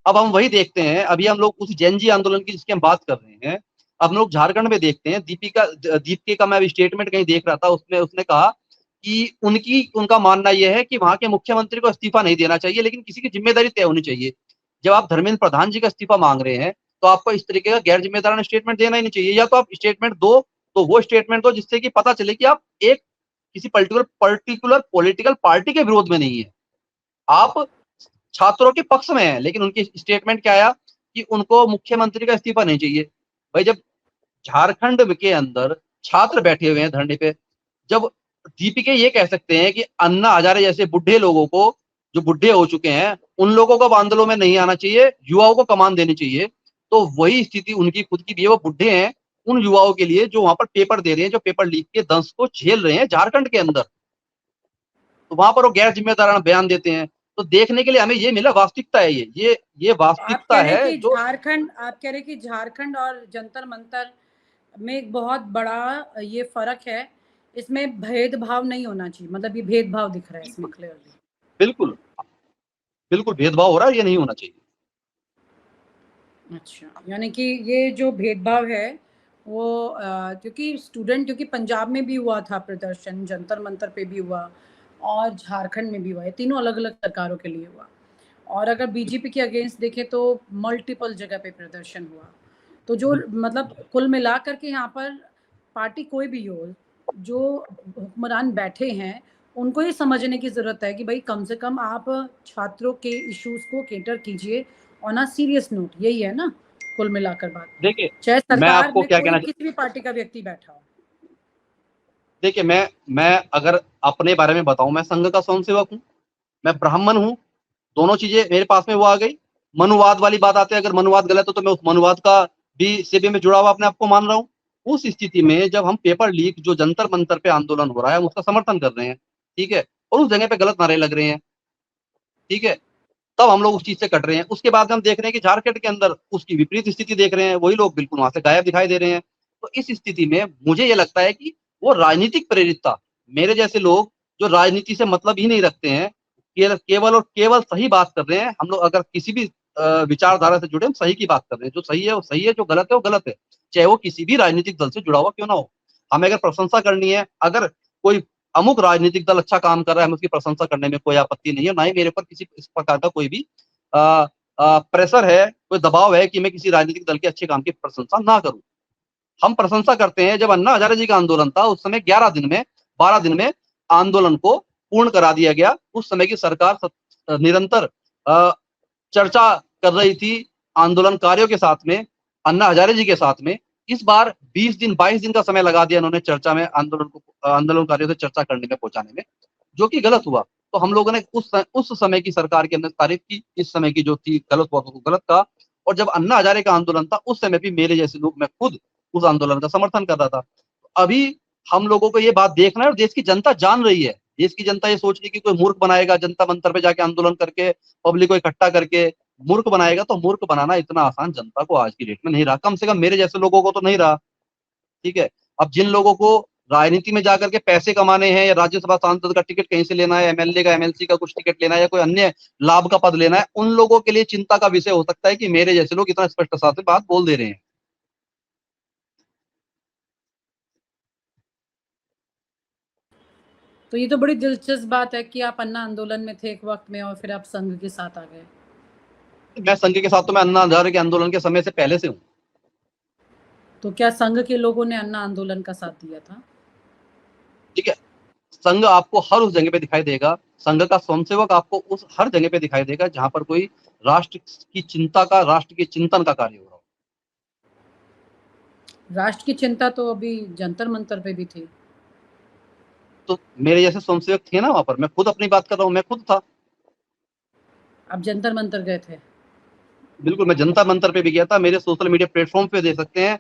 अब हम वही देखते हैं, अभी हम लोग उस जेन जी आंदोलन की जिसकी हम बात कर रहे हैं, अब हम लोग झारखंड में देखते हैं, दीपिका का मैं अभी स्टेटमेंट कहीं देख रहा था, उसमें उसने कहा कि उनका मानना यह है कि वहां के मुख्यमंत्री को इस्तीफा नहीं देना चाहिए, लेकिन किसी की जिम्मेदारी तय होनी चाहिए। जब आप धर्मेंद्र प्रधान जी का इस्तीफा मांग रहे हैं, तो आपको इस तरीके का गैर जिम्मेदाराना स्टेटमेंट देना ही नहीं चाहिए। या तो आप स्टेटमेंट दो, तो वो स्टेटमेंट दो जिससे कि पता चले कि आप एक किसी पर्टिकुलर पॉलिटिकल पार्टी के विरोध में नहीं है, आप छात्रों के पक्ष में है। लेकिन उनकी स्टेटमेंट क्या आया कि उनको मुख्यमंत्री का इस्तीफा नहीं चाहिए। भाई, जब झारखंड के अंदर छात्र बैठे हुए हैं धरने पे, जब दीपिका ये कह सकते हैं कि अन्ना हजारे जैसे बुढ़े लोगों को, जो बुढ़े हो चुके हैं, उन लोगों को अब आंदोलन में नहीं आना चाहिए, युवाओं को कमान देनी चाहिए, तो वही स्थिति उनकी खुद की भी है। वो बुढ़े हैं उन युवाओं के लिए जो वहां पर पेपर दे रहे हैं, जो पेपर लीक के दंश को झेल रहे हैं झारखंड के अंदर, तो वहां पर वो गैर जिम्मेदाराना बयान देते हैं। तो देखने के लिए हमें ये मिला, वास्तविकता है ये आप कह वास्तविकता रहे हैं है कि जो झारखंड और जंतर मंतर में एक बहुत बड़ा ये फर्क है, इसमें भेदभाव नहीं होना चाहिए, मतलब ये भेदभाव दिख रहा है इसमें क्लियरली। बिल्कुल बिल्कुल भेदभाव हो रहा है, ये नहीं होना चाहिए। अच्छा, यानी कि ये जो भेदभाव है वो क्योंकि पंजाब में भी हुआ था प्रदर्शन, जंतर मंतर पे भी हुआ और झारखंड में भी हुआ, ये तीनों अलग अलग सरकारों के लिए हुआ। और अगर बीजेपी के अगेंस्ट देखें तो मल्टीपल जगह पे प्रदर्शन हुआ। तो जो मतलब कुल मिलाकर के यहाँ पर पार्टी कोई भी हो, जो हुक्मरान बैठे हैं, उनको ये समझने की ज़रूरत है कि भाई कम से कम आप छात्रों के इश्यूज़ को कैटर कीजिए ऑन अ सीरियस नोट। यही है ना कुल मिलाकर बात, देखिए, चाहे मैं सरकार आपको में क्या कोई कहना किसी भी पार्टी का व्यक्ति बैठा हो। देखिए, मैं अगर अपने बारे में बताऊं, मैं संघ का स्वयंसेवक हूं, मैं ब्राह्मण हूं, दोनों चीजें मेरे पास में वो आ गई। मनुवाद वाली बात आती है, अगर मनुवाद गलत हो तो मैं उस मनुवाद का भी से भी मैं जुड़ा हुआ अपने आप को मान रहा हूँ। उस स्थिति में जब हम पेपर लीक जो जंतर मंतर पे आंदोलन हो रहा है, हम उसका समर्थन कर रहे हैं, ठीक है, और उस जगह पे गलत नारे लग रहे हैं, ठीक है, तब हम लोग उस चीज से कट रहे हैं। उसके बाद हम देख रहे हैं कि झारखंड के अंदर उसकी विपरीत स्थिति देख रहे हैं, वही लोग बिल्कुल वहां से गायब दिखाई दे रहे हैं। तो इस स्थिति में मुझे ये लगता है कि वो राजनीतिक प्रेरित था। मेरे जैसे लोग जो राजनीति से मतलब ही नहीं रखते हैं, केवल और केवल सही बात कर रहे हैं। हम लोग अगर किसी भी विचारधारा से जुड़े, हम सही की बात कर रहे हैं, जो सही है वो सही है, जो गलत है वो गलत है, चाहे वो किसी भी राजनीतिक दल से जुड़ा हुआ क्यों ना हो। हमें अगर प्रशंसा करनी है, अगर कोई अमुक राजनीतिक दल अच्छा काम कर रहा है, हमें उसकी प्रशंसा करने में कोई आपत्ति नहीं है, ना ही मेरे ऊपर किसी इस प्रकार का कोई भी प्रेशर है, कोई दबाव है कि मैं किसी राजनीतिक दल के अच्छे काम की प्रशंसा ना करूं। हम प्रशंसा करते हैं, जब अन्ना हजारे जी का आंदोलन था उस समय 12 दिन में आंदोलन को पूर्ण करा दिया गया। उस समय की सरकार निरंतर चर्चा कर रही थी आंदोलनकारियों के साथ में, अन्ना हजारे जी के साथ में। इस बार 22 दिन का समय लगा दिया इन्होंने चर्चा में, आंदोलनकारियों से चर्चा करने में, पहुंचाने में, जो कि गलत हुआ। तो हम लोगों ने उस समय की सरकार के अंदर तारीफ की, इस समय की जो थी गलत हुआ तो गलत कहा। और जब अन्ना हजारे का आंदोलन था उस समय भी मेरे जैसे लोग, मैं खुद उस आंदोलन का समर्थन कर रहा था। अभी हम लोगों को ये बात देखना है, और देश की जनता जान रही है। देश की जनता ये सोच रही है कि कोई मूर्ख बनाएगा, जनता मंतर पे जाके आंदोलन करके, पब्लिक को इकट्ठा करके मूर्ख बनाएगा, तो मूर्ख बनाना इतना आसान जनता को आज की डेट में नहीं रहा, कम से कम मेरे जैसे लोगों को तो नहीं रहा, ठीक है। अब जिन लोगों को राजनीति में जाकर के पैसे कमाने हैं, या राज्यसभा सांसद का टिकट कहीं से लेना है, एमएलए का, एमएलसी का कुछ टिकट लेना है, या कोई अन्य लाभ का पद लेना है, उन लोगों के लिए चिंता का विषय हो सकता है कि मेरे जैसे लोग इतना स्पष्टता से बात बोल दे रहे हैं। तो ये तो बड़ी दिलचस्प बात है कि आप अन्ना आंदोलन में थे एक वक्त में और फिर आप संघ के साथ आ गए। मैं संघ के साथ तो मैं अन्ना हजारे के आंदोलन के समय से पहले से हूँ। तो क्या संघ के लोगों ने अन्ना आंदोलन का साथ दिया था? ठीक है, संघ आपको हर उस जगह पे दिखाई देगा, संघ का स्वयंसेवक आपको उस हर जगह पे दिखाई देगा जहां पर कोई राष्ट्र की चिंता का, राष्ट्र के चिंतन का कार्य हो रहा हो। राष्ट्र की चिंता तो अभी जंतर मंतर पे भी थी। तो मेरे जैसे स्वयंसेवक थे ना वहां पर, मैं खुद अपनी बात कर रहा हूँ, मैं खुद था। आप जंतर मंतर गए थे? बिल्कुल, मैं जनता मंतर पे भी गया था, मेरे सोशल मीडिया प्लेटफॉर्म पे दे सकते हैं।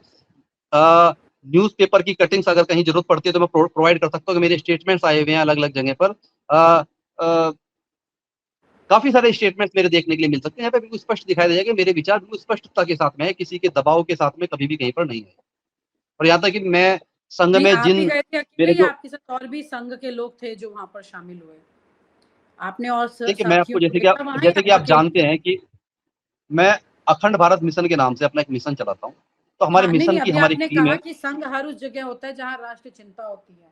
न्यूज़पेपर की कटिंग्स अगर कहीं जरूरत पड़ती है तो मैं प्रोवाइड कर सकता हूँ, कि मेरे स्टेटमेंट्स आए हुए हैं अलग अलग जगह पर। आ, आ, काफी सारे स्टेटमेंट्स मेरे देखने के लिए मिल सकते हैं, यहाँ पे बिल्कुल स्पष्ट दिखाई देगा कि मेरे विचार बिल्कुल स्पष्टता के साथ में है, किसी के दबाव के साथ में कभी भी कहीं पर नहीं है। और यहाँ तक कि मैं संघ नहीं, में आप ही जिन गए थे अकेले मेरे या जो आपके साथ और भी संघ के लोग थे जो वहां पर शामिल हुए? आपने और देखिए, मैं साथियों आपको को देखा वहां या जैसे कि आप आप अकेले जानते थे? हैं कि मैं अखंड भारत मिशन के नाम से अपना एक मिशन चलाता हूँ। तो हमारे हाँ, नहीं, मिशन नहीं, की अभी हमारी आपने टीम कहा है। कि संघ हर उस जगह होता है जहाँ राष्ट्र चिंता होती है।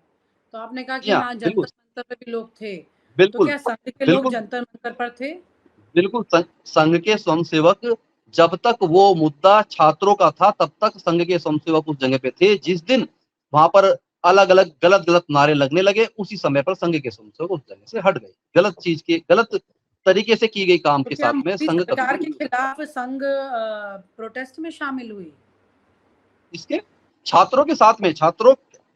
तो आपने कहा जी कि हाँ, हाँ, बिल्कुल, जंतर-मंतर पे भी लोग थे। तो बिल्कुल, क्या संघ के लोग बिल्कुल, जंतर-मंतर पर थे? बिल्कुल संघ के स्वयंसेवक जब तक वो मुद्दा छात्रों का था, तब तक संघ के स्वयंसेवक उस जगह पे थे। जिस दिन वहाँ पर अलग-अलग गलत-गलत नारे लगने लगे, उसी समय पर संघ के स्वयंसेवक उस जगह से हट गए। गलत तरीके से की गई काम तो के क्या साथ में मोदी संघ कभी सरकार भी के नहीं। खिलाफ संघ प्रोटेस्ट में शामिल हुई? इसके छात्रों के साथ में छात्रों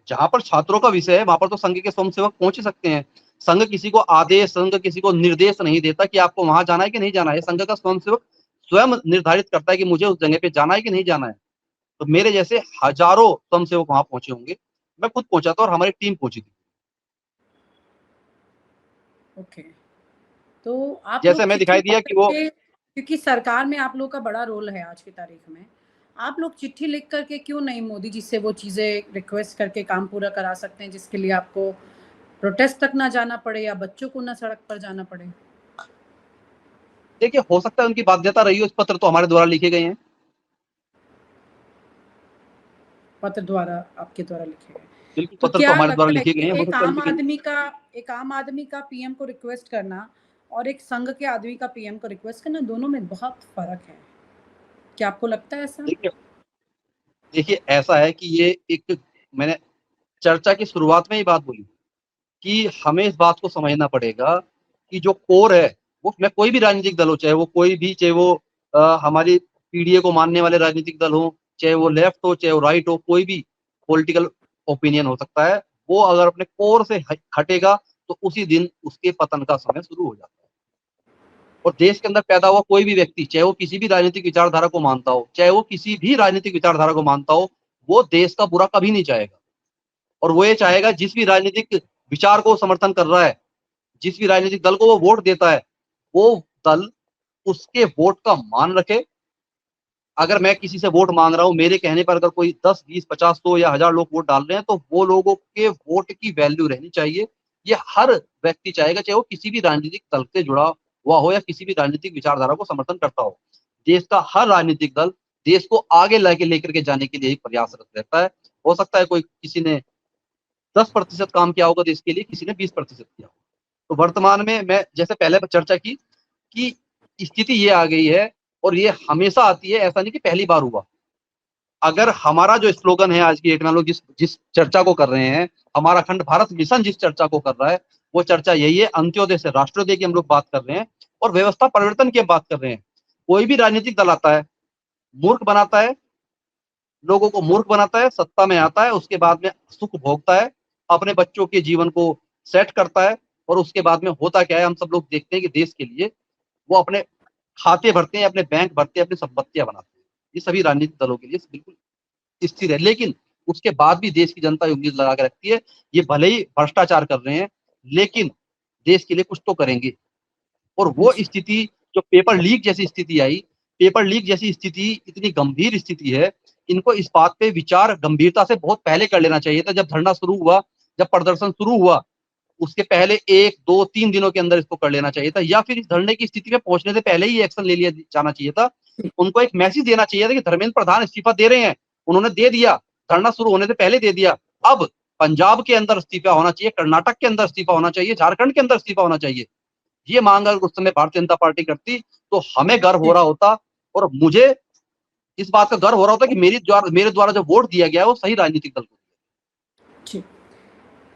जहाँ पर छात्रों का विषय है, वहाँ पर तो संघ के स्वयंसेवक पहुँच ही सकते हैं। संघ किसी को आदेश, संघ किसी को निर्देश नहीं देता कि आपको वहाँ जाना है कि नहीं जाना है। संघ का स्वयंसेवक स्वयं निर्धारित करता है कि मुझे उस जगह पे जाना है कि नहीं जाना है। तो मेरे जैसे हजारों स्वयंसेवक वहाँ पहुँचे होंगे। मैं खुद पहुँचा था और हमारी टीम पहुँची थी। ओके। तो आप जैसे लोग हमें चिट्ठी दिखाई लिख दिया कि कर वो के, क्योंकि सरकार में आप लोग का बड़ा रोल है आज की तारीख में। आप लोग चिट्ठी लिख कर के क्यों नहीं मोदी जी से वो चीज़ें रिक्वेस्ट करके काम पूरा करा सकते हैं, जिसके लिए आपको प्रोटेस्ट तक ना जाना पड़े या बच्चों को ना सड़क पर जाना पड़े? देखिए हो सकता है उनकी बाध्यता रही हो, इस पत्र तो हमारे द्वारा लिखे गए हैं। पत्र द्वारा, आपके द्वारा लिखे गए। बिल्कुल, तो पत्र तो क्या हमारे द्वारा लगता है लिखे कि गए हैं। हो सकता है उनकी एक आम आदमी का पीएम को रिक्वेस्ट करना और एक संघ के आदमी का पीएम को रिक्वेस्ट करना, दोनों में बहुत फ़र्क है। क्या आपको लगता है ऐसा? देखिए देखिए ऐसा है कि ये एक मैंने चर्चा की शुरुआत में ही बात बोली कि हमें इस बात को समझना पड़ेगा कि जो कोर है, वो मैं कोई भी राजनीतिक दल हो, चाहे वो हमारी पीडीए को मानने वाले राजनीतिक दल हो, चाहे वो लेफ्ट हो, चाहे वो राइट हो, कोई भी पॉलिटिकल ओपिनियन हो सकता है। वो अगर अपने कोर से हटेगा, तो उसी दिन उसके पतन का समय शुरू हो जाता है। और देश के अंदर पैदा हुआ कोई भी व्यक्ति, चाहे वो किसी भी राजनीतिक विचारधारा को मानता हो, चाहे वो किसी भी राजनीतिक विचारधारा को मानता हो, वो देश का बुरा कभी नहीं चाहेगा। और वो ये चाहेगा जिस भी राजनीतिक विचार को समर्थन कर रहा है, जिस भी राजनीतिक दल को वो वोट देता है, वो दल उसके वोट का मान रखे। अगर मैं किसी से वोट माँग रहा हूँ, मेरे कहने पर अगर कोई 10, 20, 50, 100 या 1000 लोग वोट डाल रहे हैं, तो वो लोगों के वोट की वैल्यू रहनी चाहिए। ये हर व्यक्ति चाहेगा, चाहे वो किसी भी राजनीतिक दल से जुड़ा हुआ हो या किसी भी राजनीतिक विचारधारा को समर्थन करता हो। देश का हर राजनीतिक दल देश को आगे लेकर के जाने के लिए ही प्रयासरत रहता है। हो सकता है कोई किसी ने 10% काम किया होगा देश के लिए, किसी ने 20% किया होगा। तो वर्तमान में मैं जैसे पहले चर्चा की कि स्थिति ये आ गई है और ये हमेशा आती है, ऐसा नहीं कि पहली बार हुआ। अगर हमारा जो स्लोगन है आज की डेट में, हम लोग जिस जिस चर्चा को कर रहे हैं, हमारा अखंड भारत मिशन जिस चर्चा को कर रहा है, वो चर्चा यही है, अंत्योदय से राष्ट्रोदय की हम लोग बात कर रहे हैं और व्यवस्था परिवर्तन की हम बात कर रहे हैं। कोई भी राजनीतिक दल आता है, मूर्ख बनाता है, लोगों को मूर्ख बनाता है, सत्ता में आता है, उसके बाद में सुख भोगता है, अपने बच्चों के जीवन को सेट करता है और उसके बाद में होता क्या है, हम सब लोग देखते हैं कि देश के लिए वो अपने खाते भरते हैं, अपने बैंक भरते हैं, अपनी संपत्तियाँ बनाते हैं। ये सभी राजनीतिक दलों के लिए बिल्कुल स्थिर है, लेकिन उसके बाद भी देश की जनता ये उम्मीद लगा के रखती है, ये भले ही भ्रष्टाचार कर रहे हैं, लेकिन देश के लिए कुछ तो करेंगे। और वो जी। स्थिति जो पेपर लीक जैसी स्थिति आई, पेपर लीक जैसी स्थिति इतनी गंभीर स्थिति है, इनको इस बात पे विचार गंभीरता से बहुत पहले कर लेना चाहिए था। जब धरना शुरू हुआ, जब प्रदर्शन शुरू हुआ, उसके पहले 1, 2, 3 दिनों के अंदर इसको कर लेना चाहिए था या फिर इस धरने की स्थिति में पहुँचने से पहले ही एक्शन ले लिया जाना चाहिए था। उनको एक मैसेज देना चाहिए था कि धर्मेंद्र प्रधान इस्तीफा दे रहे हैं, उन्होंने दे दिया, धरना शुरू होने से पहले दे दिया। अब पंजाब के अंदर इस्तीफा होना चाहिए, कर्नाटक के अंदर इस्तीफा होना चाहिए, झारखंड के अंदर इस्तीफा होना चाहिए। ये मांग अगर उस समय भारतीय जनता पार्टी करती, तो हमें गर्व हो रहा होता और मुझे इस बात का गर्व हो रहा होता कि मेरे द्वारा जो वोट दिया गया है, वो सही राजनीतिक दल को। जी।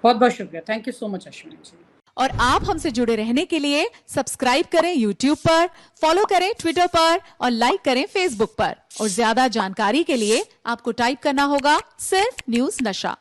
बहुत-बहुत शुक्रिया। Thank you so much Ashwini ji. और आप हमसे जुड़े रहने के लिए सब्सक्राइब करें YouTube पर, फॉलो करें Twitter पर और लाइक करें Facebook पर। और ज्यादा जानकारी के लिए आपको टाइप करना होगा सिर्फ न्यूज नशा।